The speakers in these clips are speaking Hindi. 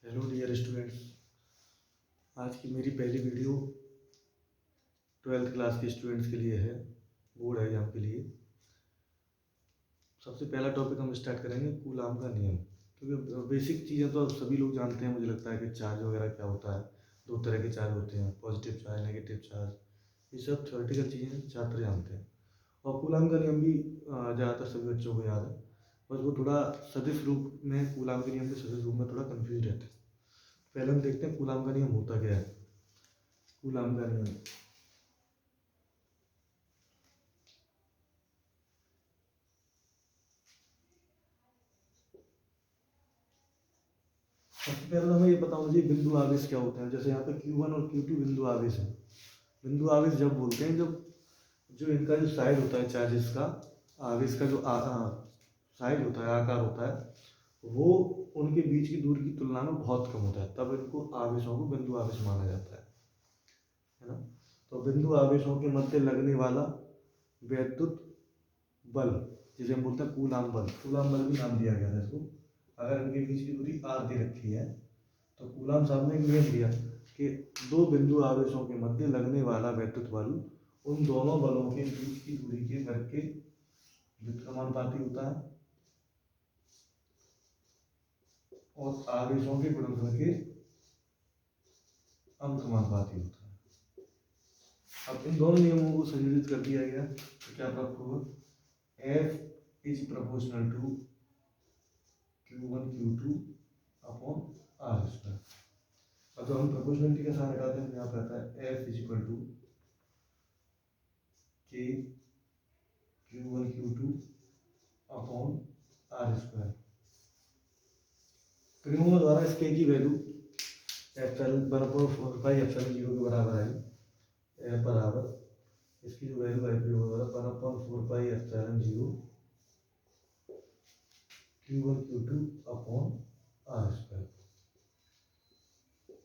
Hello dear students. आज की मेरी पहली वीडियो 12th क्लास के स्टूडेंट्स के लिए है, बोर्ड एग्जाम के लिए। सबसे पहला टॉपिक हम स्टार्ट करेंगे कूलाम का नियम, क्योंकि बेसिक चीज़ें तो अब सभी लोग जानते हैं। मुझे लगता है कि चार्ज वगैरह क्या होता है, दो तरह के चार्ज होते हैं, पॉजिटिव चार्ज, नेगेटिव चार्ज, ये सब थ्योरेटिकल चीज़ें छात्र जानते हैं। और कूलाम का नियम भी ज़्यादातर सभी बच्चों को याद है, बस वो थोड़ा सदिश रूप में, कूलाम के नियम के सदिश रूप में थोड़ा कन्फ्यूज रहते हैं। पहले हम देखते हैं कूलाम का नियम होता क्या है। कूलाम का नियम सबसे पहले तो हमें ये पता होना चाहिए बिंदु आवेश क्या होते हैं। जैसे यहाँ पे Q1 और Q2 बिंदु आवेश है। बिंदु आवेश जब बोलते हैं जब जो इनका जो साइड होता है, चार्जेस का, आवेश का जो साइड होता है, आकार होता है, वो उनके बीच की दूरी की तुलना में बहुत कम होता है, तब इनको आवेशों को बिंदु आवेश माना जाता है ना। तो बिंदु आवेशों के मध्य लगने वाला वैद्युत बल, जिसे हम बोलते हैं कूलाम बल, कूलाम बल भी नाम दिया गया है इसको। अगर इनके बीच की दूरी r दे रखी है तो कूलाम साहब ने एक नियम दिया कि दो बिंदु आवेशों के मध्य लगने वाला वैद्युत बल उन दोनों बलों के बीच की दूरी के वर्ग के व्युत्क्रमानुपाती होता है और आवेशों के गुणनफल के अंकमानुपाती होता है। अब इन दोनों नियमों को संयोजित कर दिया गया तो क्या प्राप्त होगा? F is proportional to Q1 Q2 upon R square. अब जब हम प्रोपोर्शनलिटी का साइन हटाते हैं तो यहाँ पर आता है F is equal to K Q1 Q2 upon R square. त्रिकोण द्वारा इस K की वैल्यू एप्सिलॉन 1/4 एप्सिलॉन 0 के बराबर आई। F बराबर इसकी जो वैल्यू आई प्रयोग द्वारा 1/4 epsilon 0 Q1 Q2 upon R square.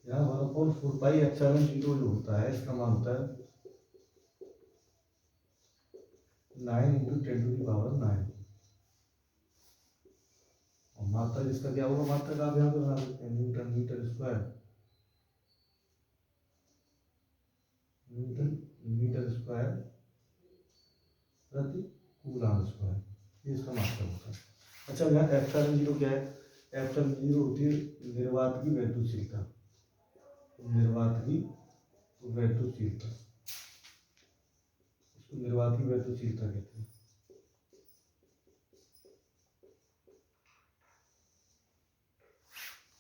यहाँ 1/4 एप्सिलॉन 0 जो होता है, इसका मान होता है 9 × 10⁹ और मात्रक इसका क्या होगा? मात्रक आप यहाँ पे बना सकते हैं, newton metre square, newton metre square प्रति कूलाम स्क्वायर, ये इसका मात्रक होता है। अच्छा, यहाँ एप्सिलॉन 0 क्या है? एप्सिलॉन 0 होती है निर्वात की वैद्युतशीलता, निर्वात की वैद्युतशीलता, इसको निर्वात की वैद्युतशीलता कहते हैं।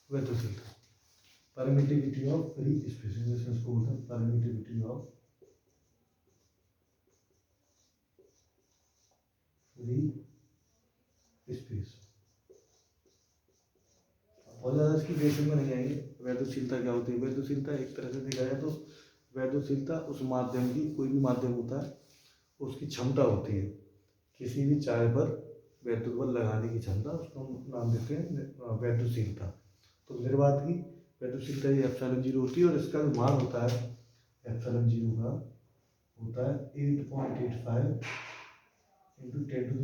वैद्युतशीलता, परमिटिविटी ऑफ फ्री स्पेस, इसको बोलते हैं परमिटिविटी ऑफ फ्री स्पेस। बहुत ज़्यादा इसकी बेसिक में नहीं आएंगे। वैद्युतशीलता क्या होती है? वैद्युतशीलता एक तरह से देखा जाए तो वैद्युतशीलता उस माध्यम की, कोई भी माध्यम होता है, उसकी क्षमता होती है किसी भी चार्ज पर वैद्युत बल लगाने की क्षमता, उसको हम नाम देते हैं वैद्युतशीलता। तो निर्वात की वैद्युतशीलता ये एप्सिलॉन 0 होती है और इसका जो मान होता है एप्सिलॉन 0 का होता है 8.85 ×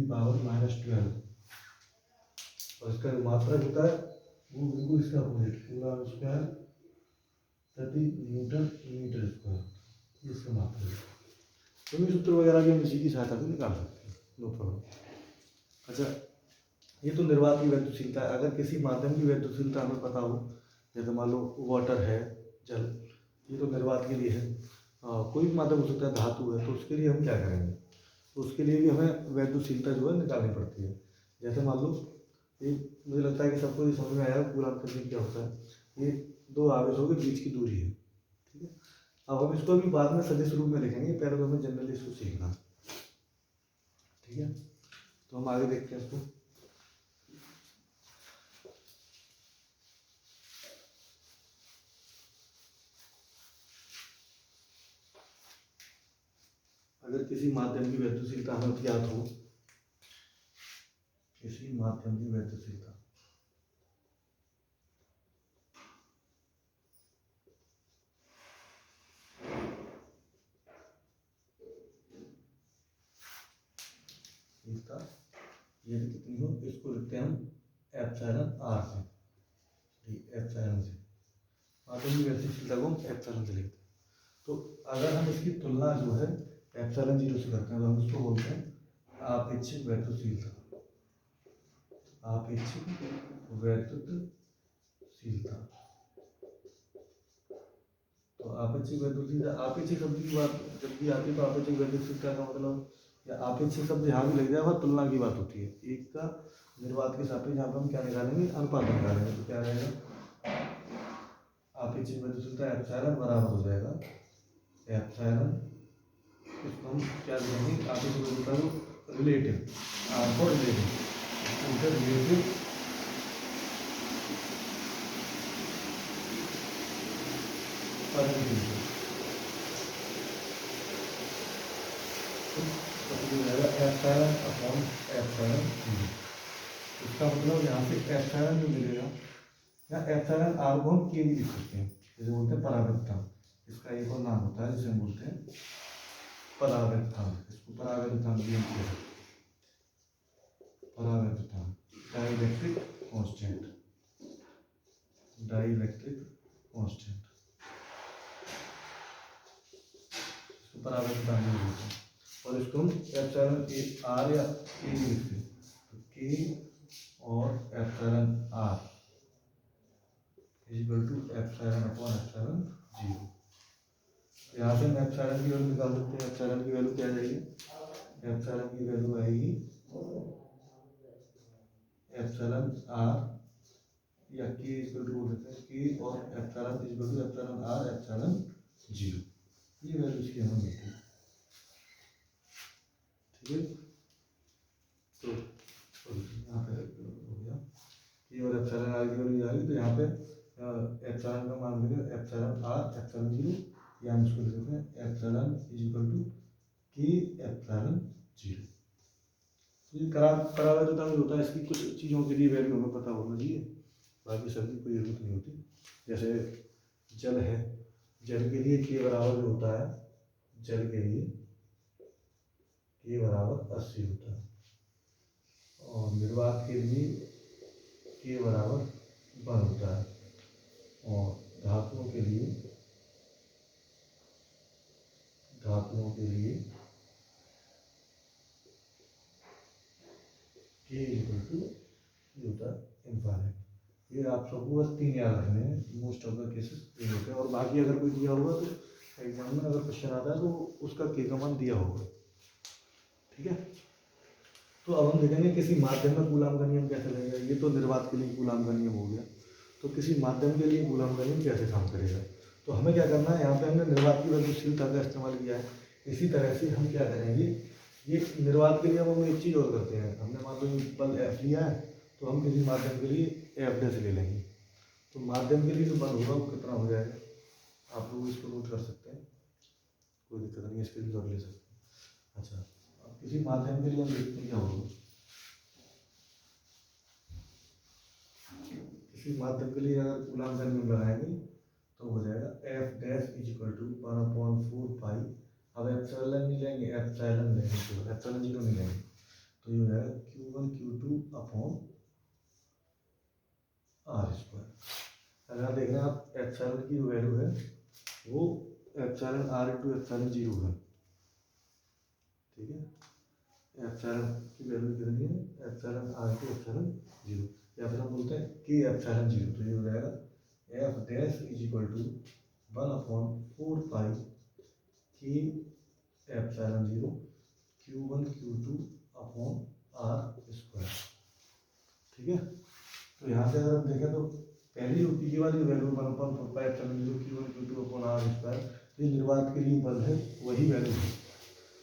10⁻⁻12 और इसका जो मात्रक होता है वो बिल्कुल इसका अपोजिट, कूलाम स्क्वायर प्रति न्यूटन मीटर स्क्वायर, इसका मात्रक है। तो सूत्र वगैरह भी हम इसी की सहायता से निकाल सकते हैं, नो प्रॉब्लम। अच्छा, ये तो निर्वात की वैद्युतशीलता है। अगर किसी माध्यम की वैद्युतशीलता हमें पता हो, जैसे मान लो वाटर है, जल, ये तो निर्वात के लिए है। कोई भी माध्यम हो सकता है, धातु है, तो उसके लिए हम क्या करेंगे? तो उसके लिए भी हमें वैद्युतशीलता जो है निकालनी पड़ती है। जैसे मान लो ये, मुझे लगता है कि सबको ये समझ में आया कूलाम का नियम क्या होता है। ये दो आवेशों के बीच की दूरी है, ठीक है। अब हम इसको अभी बाद में सदिश रूप में लिखेंगे, पहले तो हमें जनरली इसको सीखना, ठीक है। तो हम आगे देखते हैं इसको। अगर किसी माध्यम की वैद्युतशीलता हमें ज्ञात हो, किसी माध्यम की वैद्युतशीलता, ये कितनी हो, इसको लिखते हैं हम एप्सिलॉन r से, एप्सिलॉन से, माध्यम की गतिशीलता को हम एप्सिलॉन से लिखते हैं। तो अगर हम इसकी तुलना जो है एप्सिलॉन 0 से करते हैं तो हम उसको बोलते हैं आपेक्षिक वैद्युतशीलता, आपेक्षिक वैद्युतशीलता। तो आपेक्षिक वैद्युतशीलता, आपेक्षिक शब्द की बात जब भी आती है तो आपेक्षिक वैद्युतशीलता का मतलब, या आपेक्षिक शब्द यहाँ भी लग जाए वह तुलना की बात होती है। एक का निर्वात के सापेक्ष यहाँ पर हम क्या निकालेंगे, अनुपात निकालेंगे। तो क्या रहेगा, आपेक्षिक वैद्युतशीलता एप्सिलॉन बराबर हो जाएगा एप्सिलॉन, इसको हम क्या लिखेंगे, आपेक्षिक वैद्युतशीलता को relative, R for relative, relative permittivity. तो ये रहेगा एप्सिलॉन अपॉन एप्सिलॉन 0। इसका मतलब यहाँ से एप्सिलॉन जो मिलेगा, या एप्सिलॉन आर को हम के भी लिख सकते हैं, जैसे बोलते हैं परावर्तन, इसका एक और नाम होता है जिसे हम बोलते हैं परावर्तन। इसको परावर्तन भी कहते हैं, परावर्तन, डाइइलेक्ट्रिक कांस्टेंट, डाइइलेक्ट्रिक कांस्टेंट, इसको परावर्तन भी बोलते हैं। और इसको हम एप्सिलॉन ए आर या के भी लिखते हैं, तो के और epsilon R equal to epsilon upon epsilon 0। यहाँ से हम एप्सिलॉन की वैल्यू निकाल सकते हैं। एप्सिलॉन की वैल्यू क्या जाएगी, एप्सिलॉन की वैल्यू आएगी एप्सिलॉन आर या के इक्वल टू बोल सकते हैं, के और epsilon equal to epsilon R epsilon 0। ये वैल्यू इसकी हमें मिलती है। ठीक है, तो यहाँ पे हो गया कि और एप्सिलॉन आर की वैल्यू आ गई, तो यहाँ पे एप्सिलॉन का मान मिलेगा एप्सिलॉन आर एप्सिलॉन 0, या हम इसको लिख सकते हैं एप्सिलॉन इज इक्वल टू के एप्सिलॉन 0। तो ये परावर्तता में होता है, इसकी कुछ चीज़ों के लिए वैल्यू हमें पता होना चाहिए, बाकी सबकी कोई जरूरत नहीं होती। जैसे जल है, जल के लिए के बराबर जो होता है, जल के लिए के बराबर 80 होता है, और निर्वात के लिए के बराबर 1 होता है, और धातुओं के लिए के इक्वल टू ये होता है इनफाइनाइट। ये आप सबको बस 3 याद रखने हैं, मोस्ट ऑफ द केसेस ये होते हैं। और बाकी अगर कोई दिया होगा तो एग्जाम में अगर क्वेश्चन आता है तो उसका के का मान दिया होगा। ठीक है, तो अब हम देखेंगे किसी माध्यम में कूलाम का नियम कैसे लगेगा। ये तो निर्वात के लिए कूलाम का नियम हो गया, तो किसी माध्यम के लिए कूलाम का नियम कैसे काम करेगा। तो हमें क्या करना है, यहाँ पे हमने निर्वात की वैद्युतशीलता का इस्तेमाल किया है, इसी तरह से हम क्या करेंगे, ये निर्वात के लिए हम एक चीज़ और करते हैं। हमने मान लो बल एफ लिया है, तो हम किसी माध्यम के लिए एफ डैश ले लेंगे। तो माध्यम के लिए जो बल होगा वो कितना हो जाएगा, आप लोग इसको नोट कर सकते हैं, कोई दिक्कत नहीं है, स्क्रीनशॉट ले सकते हैं। अच्छा, अब किसी माध्यम के लिए हम देखते हैं क्या होगा। किसी माध्यम के लिए अगर कूलाम का नियम लगाएंगे तो हो जाएगा F dash is equal to 1/4 pi. अब एप्सिलॉन नहीं लेंगे, एप्सिलॉन लेंगे, तो एप्सिलॉन 0 नहीं लेंगे, तो ये हो जाएगा Q1 Q2 upon R square. अगर देख रहे हैं आप, एप्सिलॉन की जो वैल्यू है वो एप्सिलॉन आर इंटू एप्सिलॉन 0 है। ठीक है, एप्सिलॉन की वैल्यू कितनी है, एप्सिलॉन आर इंटू एप्सिलॉन 0, या फिर हम बोलते हैं कि एप्सिलॉन 0। तो ये हो जाएगा F dash is equal to 1/4 pi के epsilon 0 Q1 Q2 upon R square. ठीक है, तो यहाँ से अगर हम देखें तो पहली जो पी वाली value 1/4 pi epsilon 0 Q1 Q2 upon R square, ये निर्वात के लिए बल है, वही वैल्यू है।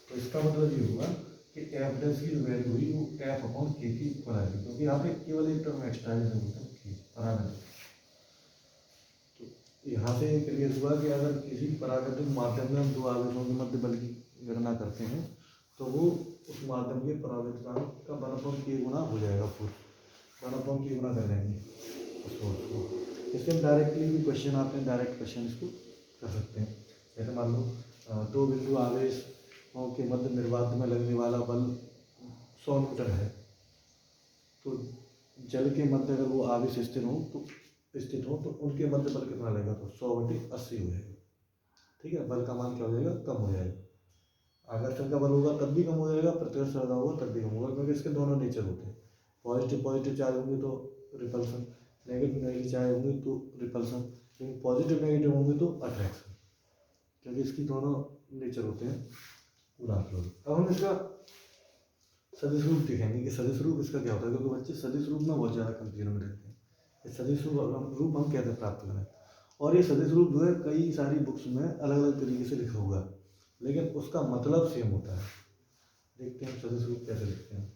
तो इसका मतलब ये होगा कि एफ डैश की जो वैल्यू हुई वो एफ अपॉन के की इक्वल आएगी, क्योंकि यहाँ पे केवल एक टर्म एक्स्ट्रा है, बोलते हैं के परावर्तन। तो यहाँ से क्लियर हुआ कि अगर किसी परावर्तित माध्यम में हम दो आवेशों के मध्य बल की गणना करते हैं तो वो उस माध्यम के परावर्तन का 1/k गुना हो जाएगा, पूरा 1/k गुना कर देंगे उसको। इससे हम डायरेक्टली भी क्वेश्चन आते हैं, डायरेक्ट क्वेश्चन इसको कर सकते हैं। जैसे मान लो 2 बिंदु आवेश के मध्य निर्वात में लगने वाला बल 100 न्यूटन है, तो जल के मध्य अगर वो आवेश स्थिर हो तो स्थित हो तो उनके मध्य बल कितना लगेगा, तो 100/80 हो जाएगा। ठीक है, बल का मान क्या हो जाएगा, कम हो जाएगा। आकर्षण का बल होगा तब भी कम हो जाएगा, प्रतिकर्षण लगा होगा तब भी कम होगा, क्योंकि इसके दोनों नेचर होते हैं। पॉजिटिव चार्ज होंगे तो रिपल्सन, नेगेटिव चार्ज होंगे तो रिपल्सन, लेकिन पॉजिटिव नेगेटिव होंगे तो अट्रैक्शन, क्योंकि इसकी दोनों नेचर होते हैं पूरा फ्लोर। अब हम इसका सदिश रूप देखेंगे कि सदिश रूप इसका क्या होता है, क्योंकि बच्चे सदिश रूप में बहुत ज़्यादा कंफ्यूजन में रहते हैं। ये सदिश रूप हम कैसे प्राप्त करें, और ये सदिश रूप जो है कई सारी बुक्स में अलग अलग तरीके से लिखा हुआ है, लेकिन उसका मतलब सेम होता है। देखते हैं सदिश रूप कैसे लिखते हैं।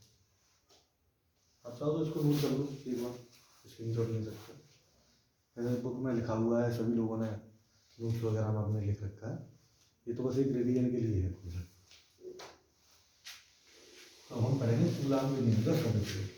आप चाहो तो इसको नोट कर लो एक बार, स्क्रीन शॉट ले सकते हैं। मैंने बुक में लिखा हुआ है, सभी लोगों ने नोट्स वगैरह में अपने लिख रखा है, ये तो बस एक रिवीजन के लिए है पूरा। तो हम पढ़ेंगे कूलाम के नियम का सदिश रूप।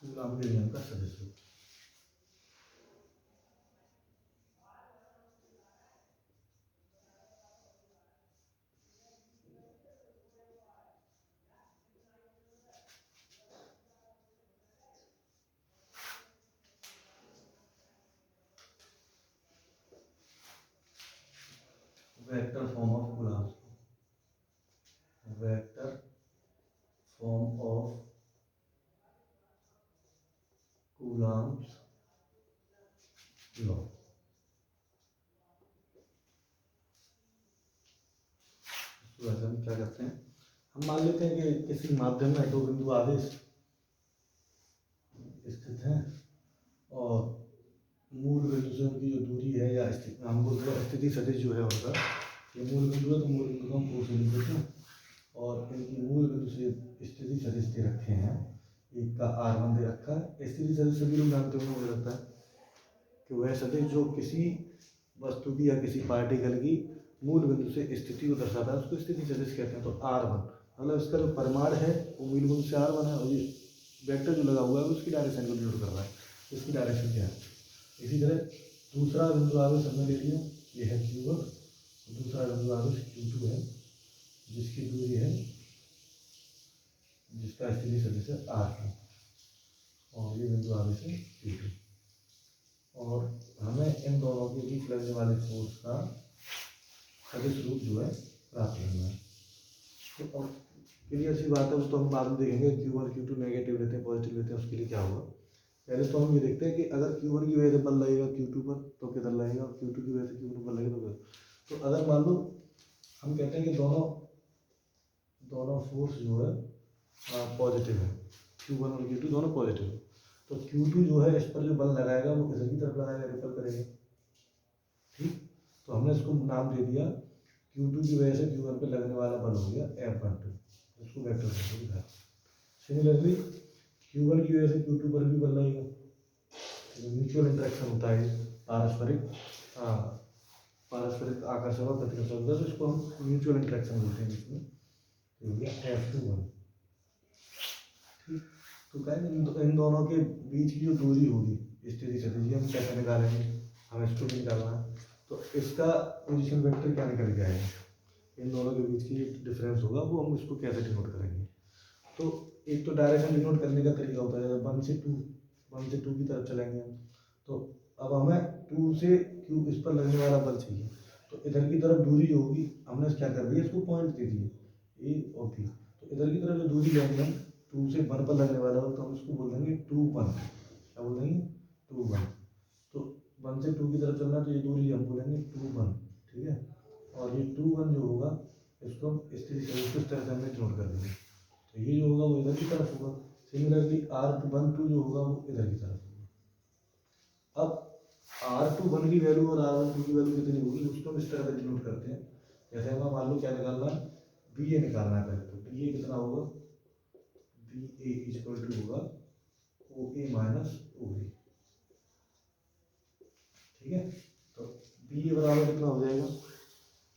कूलाम के नियम का सदिश रूप। Vector form of coulomb, vector form of coulombs law. वैसे हम क्या करते हैं, हम मान लेते हैं कि किसी माध्यम में दो बिंदु आवेश स्थित हैं और मूल बिंदु से उनकी जो दूरी है या स्थिति, हम बोलते हैं स्थिति सदिश जो है उनका, ये मूल बिंदु है तो मूल बिंदु को हम O से लिख देते हैं, और इनकी मूल बिंदु से स्थिति सदिश दे रखे हैं, एक का R1 दे रखा है। स्थिति सदिश सभी लोग जानते होंगे, मुझे लगता है कि वह सदिश जो किसी वस्तु की या किसी पार्टिकल की मूल बिंदु से स्थिति को दर्शाता है, उसको स्थिति सदिश कहते हैं। तो R1 मतलब इसका जो परिमाण है वो मूल बिंदु से R1 है, और ये वेक्टर जो लगा हुआ है उसकी डायरेक्शन को डिनोट कर रहा है, इसकी डायरेक्शन क्या है। इसी तरह दूसरा बिंदु आवेश हमने ले लिया, ये है Q1, दूसरा बिंदु आवेश Q2 है, जिसकी दूरी है, जिसका स्थिति सदिश है R2, और ये बिंदु आवेश है Q2, और हमें इन दोनों के बीच लगने वाले फोर्स का सदिश रूप जो है प्राप्त करना है। तो अब क्लियर सी बात है, उस तो हम बाद में देखेंगे। Q1 Q2 नेगेटिव लेते हैं, पॉजिटिव लेते हैं, उसके लिए क्या होगा। पहले तो हम ये देखते हैं कि अगर Q1 की वजह से बल लगेगा Q2 पर तो किधर लगेगा, और Q2 की वजह से Q1 पर लगेगा तो किधर। तो अगर मान लो हम कहते हैं कि दोनों फोर्स जो है पॉजिटिव है, Q1 और Q2 दोनों पॉजिटिव है, तो Q2 जो है इस पर जो बल लगाएगा वो इधर की तरफ लगाएगा, रिपल करेगा। ठीक, तो हमने इसको नाम दे दिया, Q2 की वजह से Q1 पे लगने वाला बल हो गया F12, इसको वेक्टर कहते हैं। सिमिलरली Q1 की वजह से Q2 पर भी बल लगेगा, म्यूचुअल इंटरेक्शन होता है, पारस्परिक आकर्षण और प्रतिकर्षण होता है, तो इसको हम म्यूचुअल इंटरेक्शन बोलते हैं। इसमें हो गया F21। ठीक, तो कहें इन दोनों के बीच की जो दूरी होगी स्थिति सदिश, हम कैसे निकालेंगे, हमें इसको भी निकालना है। तो इसका पोजीशन वेक्टर क्या निकल के आएगा, इन दोनों के बीच की डिफरेंस होगा, वो हम इसको कैसे डिनोट करेंगे। तो एक तो डायरेक्शन डिनोट करने का तरीका होता है, 1 से 2 की तरफ चलेंगे हम, तो अब हमें 2 से Q इस पर लगने वाला बल चाहिए, तो इधर की तरफ दूरी जो होगी हमने क्या कर दिया, इसको पॉइंट दे दिए A और B, तो इधर की तरफ जो दूरी लेंगे हम 2 से 1 पर लगने वाला हो, तो हम इसको बोल देंगे 2-1, क्या बोल देंगे 2-1। तो 1 से 2 की तरफ चलना, तो ये दूरी हम बोलेंगे 2-1, ठीक है। और ये 2-1 जो होगा इसको हम इस तरह से हमने नोट कर देंगे, तो ये जो होगा वो इधर की तरफ होगा। सिमिलरली R12 जो होगा वो इधर की तरफ होगा। अब R21 की वैल्यू और R12 की वैल्यू कितनी होगी उसको हम इस तरह से डिनोट करते हैं। जैसे हमें मान लो क्या निकालना है, BA निकालना है पहले, तो BA कितना होगा, BA इक्वल टू होगा OA माइनस OB, ठीक है। तो BA बराबर कितना हो जाएगा,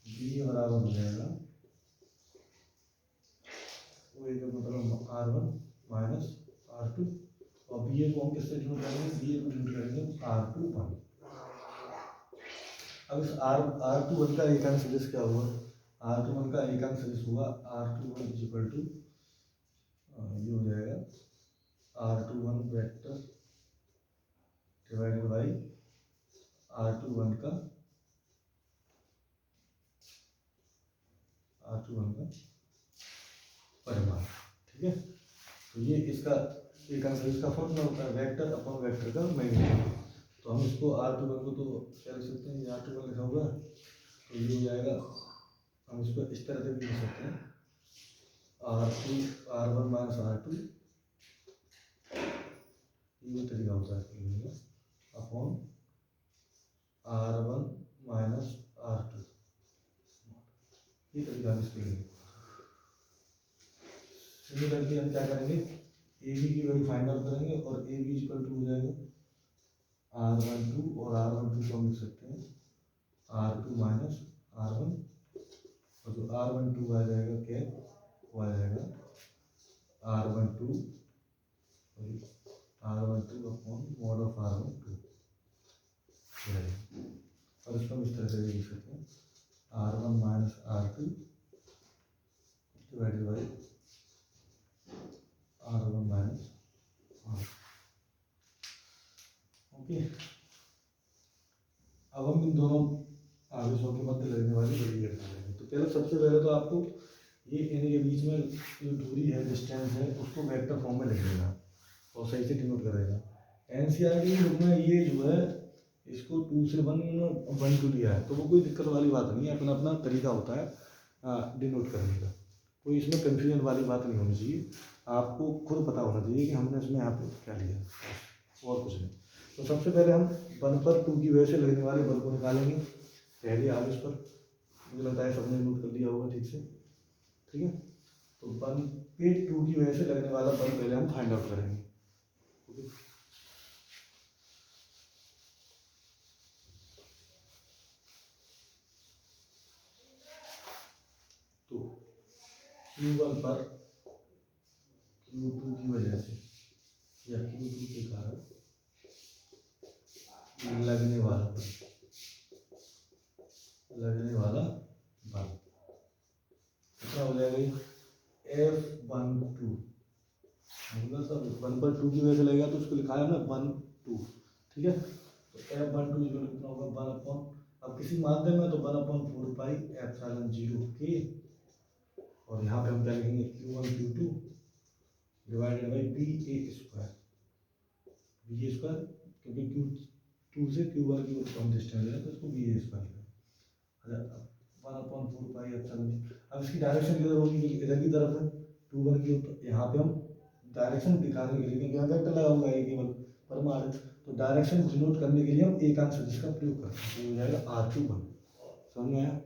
BA बराबर हो जाएगा OA का मतलब R1 माइनस R2, और BA को हम किससे डिनोट करेंगे, BA को डिनोट करेंगे R21। अब इस R21 का एकांक सदिश क्या हुआ, R21 का एकांक सदिश हुआ R21 इज इक्वल टू, ये हो जाएगा R21 vector divided by R21 का परिमाण। ठीक है, तो ये इसका एकांक सदिश का फॉर्मूला होता है, वेक्टर अपॉन वेक्टर का मैग्नीट्यूड। तो हम इसको R21 को तो क्या लिख सकते हैं, R21 लिखा हुआ है, तो ये हो जाएगा, हम इसको इस तरह से भी लिख सकते हैं R1 माइनस R2, ये तरीका होता है, अपॉन R1 माइनस R2, ये तरीका हम इसके लिए। सिमिलरली हम क्या करेंगे, ए बी की वैल्यू फाइंड आउट करेंगे और ए बी इक्वल टू हो जाएगा R12 और R12 को हम लिख सकते हैं R2 माइनस R1, और जो R12 आ जाएगा क्या, वो आ जाएगा R12 upon mod of R12, और इसको हम इस तरह से लिख सकते हैं R1 minus R2 divided by R1 minus R2। Okay, अब हम इन दोनों आवेशों के मध्य लगने वाली बड़ी घटना लेंगे। तो पहले सबसे पहले तो आपको ये इनके बीच में जो दूरी है, डिस्टेंस है, उसको वेक्टर फॉर्म में लिख लेना और सही से डिनोट करेगा। एनसीईआरटी की बुक में ये जो है इसको 2 से 1 टू लिया है, तो वो कोई दिक्कत वाली बात नहीं है, अपना अपना तरीका होता है डिनोट करने का, कोई इसमें कन्फ्यूजन वाली बात नहीं होनी चाहिए। आपको खुद पता होना चाहिए कि हमने इसमें यहाँ पे क्या लिया, और कुछ नहीं। तो सबसे पहले हम 1 पर 2 की वजह से लगने वाले बल को निकालेंगे। पहले आप इस पर, मुझे लगता है सबने नोट कर लिया होगा ठीक से। ठीक है, तो 1 पे 2 की वजह से लगने वाला बल पहले हम फाइंड आउट करेंगे। ओके, तो Q1 पर Q2 की वजह से या Q2 के कारण लगने वाला बल कितना हो जाएगा, F12, मतलब सब 1 पर 2 की वजह से लगेगा, तो उसको लिखा है ना 1 2। ठीक है, तो F12 कितना होगा 1 अपॉन, अब किसी माध्यम में तो 1/4 पाई एप्सिलॉन 0 के, और यहाँ पे हम क्या लिखेंगे Q1 Q2 divided by BA square, क्योंकि Q2 से Q1 की कम डिस्टेंस है तो इसको BA स्क्वायर लिखेंगे 1/4 पाई एप्सिलॉन। अब इसकी डायरेक्शन किधर होगी, इधर की तरफ है 2 1 की, तो यहाँ पे हम डायरेक्शन दिखाने के लिए, क्योंकि यहाँ वेक्टर लगा हुआ है केवल परिमाण, तो डायरेक्शन डिनोट करने के लिए हम एकांक सदिश का प्रयोग करते हैं, तो हो जाएगा R21। समझ में आया,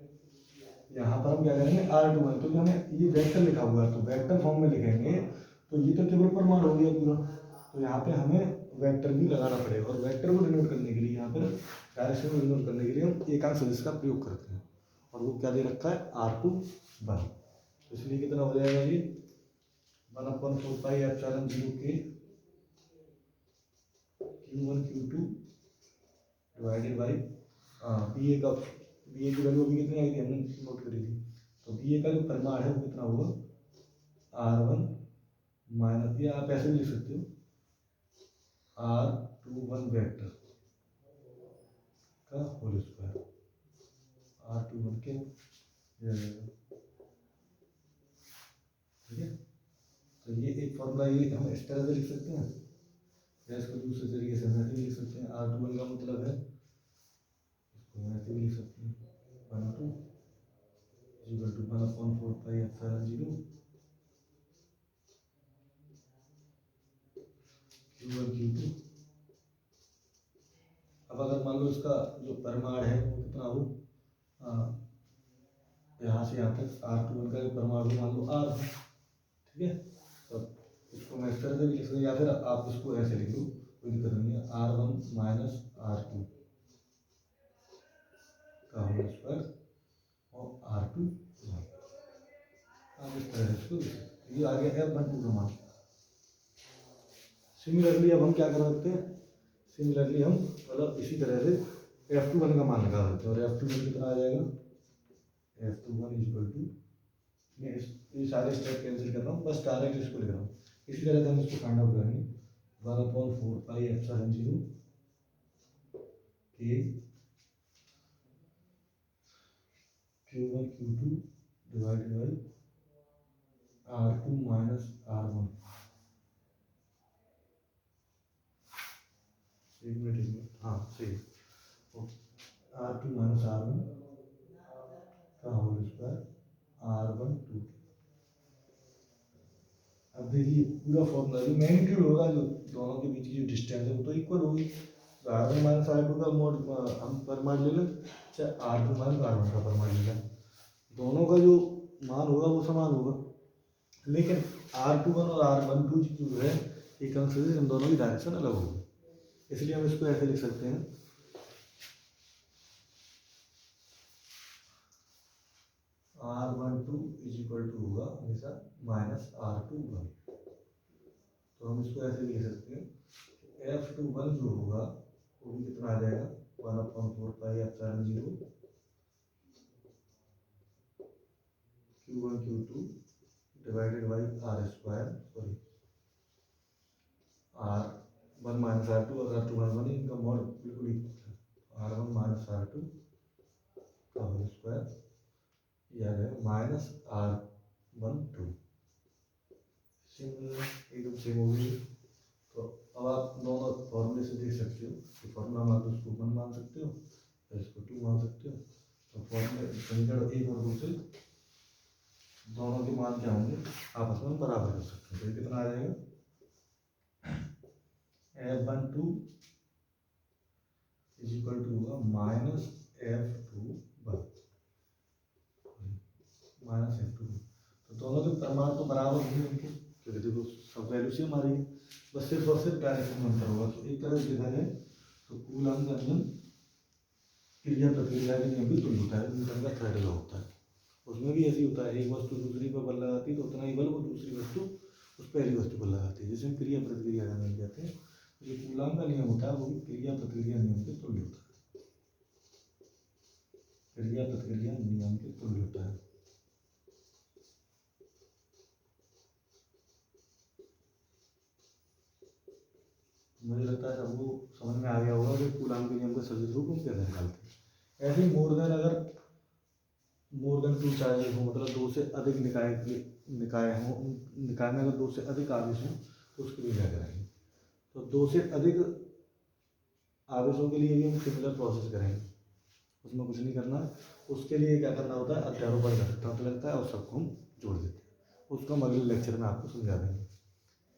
यहाँ पर हम क्या करेंगे R21, क्योंकि हमें ये वेक्टर लिखा हुआ है तो वेक्टर फॉर्म में लिखेंगे, तो ये तो केवल परिमाण हो गया पूरा, तो यहाँ पे हमें वेक्टर भी लगाना पड़ेगा, और वेक्टर को डिनोट करने के लिए यहाँ पर डायरेक्शन को डिनोट करने के लिए हम एकांक सदिश का प्रयोग करते हैं, और वो क्या दे रखा है R21। तो इसलिए कितना हो जाएगा ये 1/4 पाई एप्सिलॉन 0 के Q1 Q2 divided by BA का, BA की वैल्यू अभी कितनी आई थी हमने नोट करी थी, तो BA का जो परिमाण है वो कितना होगा R1 माइनस, ये आप ऐसे भी लिख सकते हो R21 वेक्टर का होल स्क्वायर, R21 के, ठीक है। तो ये एक फॉर्मूला, ये हम इस तरह से लिख सकते हैं, या इसको दूसरे तरीके से ऐसे लिख सकते हैं, R21 का मतलब है, इसको ऐसे भी लिख सकते हैं 1/2 1/4 पाई एप्सिलॉन 0 Q1 Q2। अब अगर मान लो इसका जो परिमाण है वो कितना हो, यहाँ से यहाँ तक R21 का जो परिमाण हो मान लो R, ठीक है, तो इसको मैं इस तरह से भी लिख सकता हूँ, या फिर आप इसको ऐसे लिख लो, कोई दिक्कत नहीं है, R1 माइनस R2 का होल स्क्वायर और R2, आप इस तरह से इसको लिख सकते हैं, ये आ गया F12 का मान। सिमिलरली अब हम क्या कर सकते हैं, सिमिलरली हम मतलब इसी तरह से F21 का मान लगा देते हैं और F21 कितना आ जाएगा, F21 इक्वल टू, मैं ये सारे स्टेप कैंसिल कर रहा हूँ, बस डायरेक्ट इसको लिख रहा हूँ। इसी तरह से हम इसको फाइंड आउट करेंगे, 1/4 पाई एप्सिलॉन 0 के Q1 Q2 divided by R2 minus R1। एक मिनट, हाँ सही, R2 माइनस R1 का होल स्क्वायर R1 2। अब देखिए पूरा फॉर्मूला जो मैग्नीट्यूड होगा, जो दोनों के बीच की जो डिस्टेंस है वो तो इक्वल होगी। तो R1 माइनस R2 का मोड हम परमाड ले लें, चाहे R2 माइनस R1 का परमाड ले लें, दोनों का जो मान होगा वो समान होगा। लेकिन R21 और R12 जो है ये कंसिडर इन दोनों की डायरेक्शन अलग होगी, इसलिए हम इसको ऐसे लिख सकते हैं, R12 इज इक्वल टू होगा हमेशा माइनस R21। तो हम इसको ऐसे लिख सकते हैं, F21 जो होगा वो भी कितना आ जाएगा, 1/4 pi epsilon 0 Q1 Q2 divided by R square, sorry R1 minus R2 और R2 माइनस 1, इनका मॉड बिल्कुल ही R1 माइनस R2 का होल स्क्वायर, यह है माइनस R1 2। एकदम सेम हो गई। तो अब आप दोनों फॉर्मूले से देख सकते हो कि फॉर्मूला में आप इसको 1 मान सकते हो, इसको 2 मान सकते हो। तो फॉर्मूले समीकरण 1 और 2 से दोनों के मान क्या होंगे, आपस में बराबर कर सकते हैं। तो कितना आ जाएगा, F12 इज इक्वल टू होगा माइनस F21 माइनस F2। तो दोनों के परिमाण तो बराबर होंगे इनके, क्योंकि देखो सब वैल्यू सेम आ रही है, बस सिर्फ और सिर्फ डायरेक्शन में अंतर होगा। तो एक तरह से देखा जाए तो कूलॉम का नियम क्रिया प्रतिक्रिया के नियम भी तुल्य होता है, न्यूटन का थर्ड लॉ होता है, उसमें भी ऐसी होता है, एक वस्तु दूसरी पर बल लगाती है तो उतना ही बल वो दूसरी वस्तु उस पहली वस्तु पर लगाती है, जिसे हम क्रिया प्रतिक्रिया का नियम कहते हैं। जो कूलॉम का नियम होता है वो भी क्रिया प्रतिक्रिया नियम के तुल्य होता है, क्रिया प्रतिक्रिया नियम के तुल्य होता है। मुझे लगता है सबको समझ में आ गया होगा कि कूलॉम के नियम का सदिश रूप हम कैसे निकालते हैं। ऐसे ही मोर देन 2 चार्जेस हो, मतलब 2 से अधिक निकाय हो, निकाय में अगर 2 से अधिक आवेश हो तो उसके लिए क्या करेंगे, तो 2 से अधिक आवेशों के लिए भी हम सिमिलर प्रोसेस करेंगे, उसमें कुछ नहीं करना है। उसके लिए क्या करना होता है, अध्यारोपण घटक लगता है और सबको हम जोड़ देते हैं, उसको हम अगले लेक्चर में आपको समझा देंगे,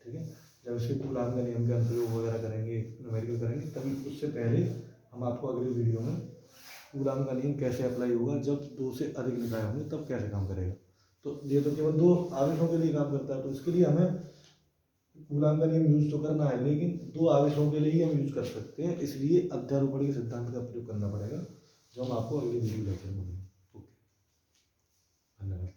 ठीक है। जब इसके कूलॉम के नियम के अनुप्रयोग वगैरह करेंगे, न्यूमेरिकल करेंगे, तभी उससे पहले हम आपको अगले वीडियो में कूलॉम का नियम कैसे अप्लाई होगा, जब 2 से अधिक निकाय होंगे तब कैसे काम करेगा। तो ये तो केवल 2 आवेशों के लिए काम करता है, तो इसके लिए हमें कूलॉम का नियम यूज तो करना है, लेकिन 2 आवेशों के लिए ही हम यूज कर सकते हैं, इसलिए अध्यारोपण के सिद्धांत का प्रयोग करना पड़ेगा, जो हम आपको अगले वीडियो लेक्चर में देंगे। ओके, धन्यवाद।